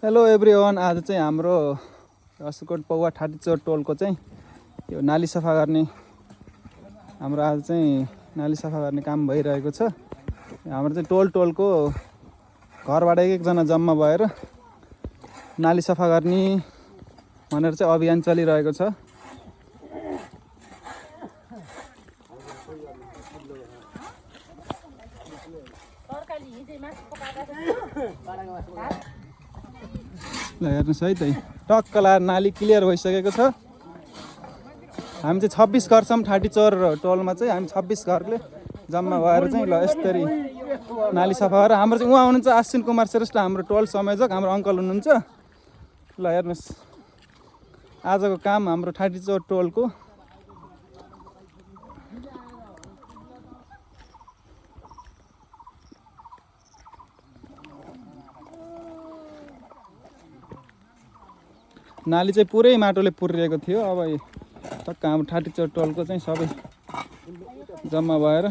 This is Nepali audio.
हेलो एभ्रिवान, आज चाहिँ हाम्रो अस्कोट पौवा ठाटीचोर टोलको चाहिँ यो नाली सफा गर्ने हाम्रो आज चाहिँ नाली सफा गर्ने काम भइरहेको छ। हाम्रो चाहिँ टोलको घरबाट एकजना जम्मा भएर नाली सफा गर्ने भनेर चाहिँ अभियान चलिरहेको छ। हेर्नुहोस् है, त्यही टक्क लाएर नाली क्लियर भइसकेको छ। हामी चाहिँ 26 घर छौँ ठाटीचोर टोलमा चाहिँ। हामी 26 घरले जम्मा भएर चाहिँ ल यसरी नाली सफा गरेर हाम्रो चाहिँ उहाँ हुनुहुन्छ आश्विन कुमार श्रेष्ठ, हाम्रो टोल संयोजक, हाम्रो अङ्कल हुनुहुन्छ। ल हेर्नुहोस् आजको काम हाम्रो ठाटीचोर टोलको। नाली चाहिँ पुरै माटोले पुरिरहेको थियो। अब टक्क हाम्रो ठाटीचोर टोलको चाहिँ सबै जम्मा भएर